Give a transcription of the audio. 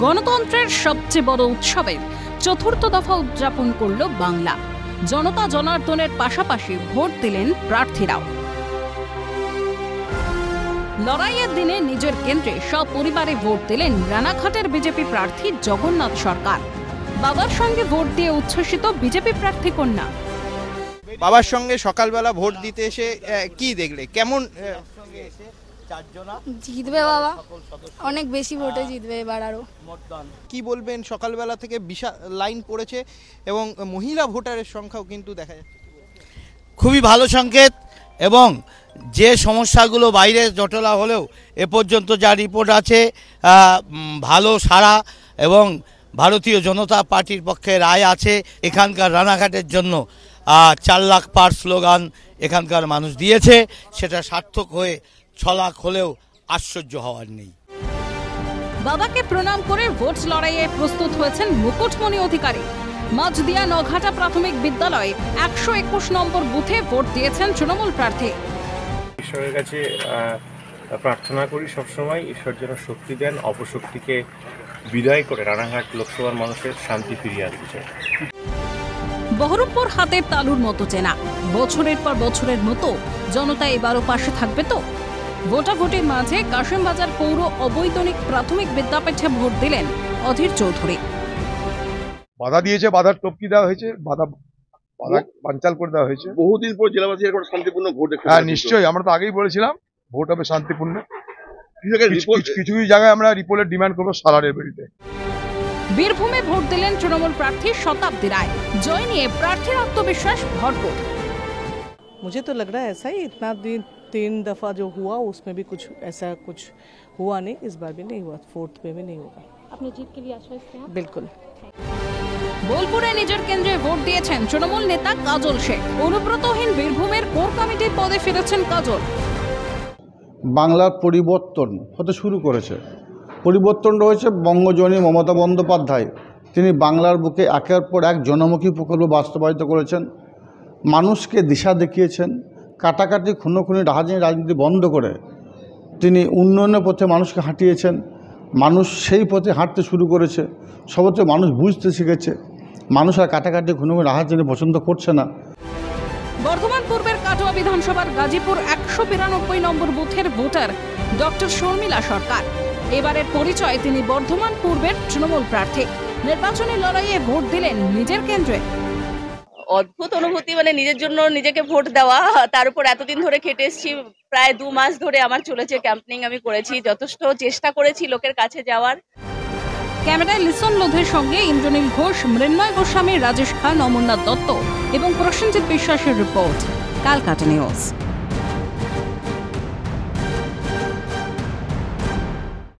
গণতন্ত্রের সবচেয়ে বড় উৎসবের চতুর্থ দফা উদযাপন করল বাংলা। জনতা জনার্দনের পাশাপাশি ভোট দিলেন প্রার্থীরাও। লড়াইয়ের দিনে নিজের কেন্দ্রে সপরিবারে ভোট দিলেন রানাঘাটের বিজেপি প্রার্থী জগন্নাথ সরকার। বাবার সঙ্গে ভোট দিয়ে উচ্ছ্বসিত বিজেপি প্রার্থী কন্যা। বাবার সঙ্গে সকালবেলা ভোট দিতে এসে কি দেখলে, কেমন? জিতবে বাবা, অনেক বেশি ভোটে জিতবে এবার আরো। কি বলবেন, সকালবেলা থেকে বিশাল লাইন পড়েছে এবং মহিলা ভোটারের সংখ্যাও কিন্তু দেখা যাচ্ছে। খুবই ভালো সংকেত, এবং যে সমস্যাগুলো বাইরে জটলা হলেও এ পর্যন্ত যা রিপোর্ট আছে ভালো সাড়া, এবং ভারতীয় জনতা পার্টির পক্ষে রায় আছে। এখানকার রানাঘাটের জন্য 4 লাখ পার স্লোগান এখানকার মানুষ দিয়েছে, সেটা সার্থক হয়ে 6 লাখ হলেও আশ্চর্য হওয়ার নেই। বাবাকে প্রণাম করে ভোট লড়াইয়ে প্রস্তুত হয়েছেন মুকুটমণি অধিকারী। মাঝদিয়া নঘাটা প্রাথমিক বিদ্যালয়ে 121 নম্বর বুথে ভোট দিয়েছেন তৃণমূল প্রার্থী। ঈশ্বরের কাছে প্রার্থনা করি সবসময়, ঈশ্বর যেন শক্তি দেন, অপশক্তিকে বিদায় করে রানাঘাট লোকসভার মানুষের শান্তি ফিরিয়ে আনতে চাই। বহরমপুর হাতের তালুর মতো চেনা, বছরের পর বছরের মতো জনতা এবারও পাশে থাকবে তো। ভোটাভুটির মাঝে কাশিমবাজার পৌর অবৈতনিক প্রাথমিক বিদ্যাপীঠে ভোট দিলেন অধীর চৌধুরী। বাধা দিয়েছে, বাধার টপকি দেওয়া হয়েছে, বাধা বানচাল করে দেওয়া হয়েছে। বহুদিন পর জেলাবাসী এরকম শান্তিপূর্ণ ভোট দেখতে। হ্যাঁ নিশ্চয়ই, আমরা তো আগেই বলেছিলাম ভোট হবে শান্তিপূর্ণ। কিছু জায়গায় আমরা রিপোর্টের ডিমান্ড করবো সালারের বেরিতে। বীরভূমে ভোট দিলেন তৃণমূল প্রার্থী শতাব্দী রায়। জয় নিয়ে প্রার্থীর আত্মবিশ্বাস ভরপুর। मुझे तो लग रहा है ऐसा ही, इतना दिन 3 दफा जो हुआ उसमें भी कुछ ऐसा कुछ हुआ नहीं, इस बार भी नहीं हुआ, 4th में भी नहीं होगा। अपनी जीत के लिए आश्वस्त हैं? बिल्कुल। বোলপুরে নিজের কেন্দ্রে ভোট দিয়েছেন তৃণমূল নেতা কাজল শেখ। অনুব্রতহীন বীরভূমের কোর কমিটির পদে ফিরেছেন কাজল। বাংলার পরিবর্তন হতে শুরু করেছে। পরিবর্তনটা হয়েছে বঙ্গজননী মমতা বন্দ্যোপাধ্যায়। তিনি বাংলার বুকে একের পর এক জনমুখী প্রকল্প বাস্তবায়িত করেছেন, মানুষকে দিশা দেখিয়েছেন। কাটাকাটি খুনোখুনি রাজনীতি বন্ধ করে তিনি উন্নয়নের পথে মানুষকে হাঁটিয়েছেন। মানুষ সেই পথে হাঁটতে শুরু করেছে, সবতে মানুষ বুঝতে শিখেছে। মানুষ আর কাটাকাটি খুনোখুনি রাজনীতি পছন্দ করছে না। বর্ধমান পূর্বের কাটোয়া বিধানসভার গাজীপুর 192 নম্বর বুথের ভোটার ডক্টর শর্মিলা সরকার। এবারের পরিচয় তিনি বর্ধমান পূর্বের তৃণমূল প্রার্থী। নির্বাচনী লড়াইয়ে ভোট দিলেন নিজের কেন্দ্রে। অদ্ভুত অনুভূতি, মানে নিজের জন্য নিজেকে ভোট দেওয়া, তার উপর এতদিন ধরে খেটে এসেছি। প্রায় 2 মাস ধরে আমার চলেছে ক্যাম্পেইনিং, আমি করেছি, যথেষ্ট চেষ্টা করেছি লোকের কাছে যাওয়ার। ক্যামেরায় লিসন লোধের সঙ্গে ইন্দ্রনীল ঘোষ, মৃন্ময় গোস্বামী, রাজেশ খান, অমরনাথ দত্ত এবং প্রসেনজিৎ বিশ্বাসের রিপোর্ট, ক্যালকাটা নিউজ।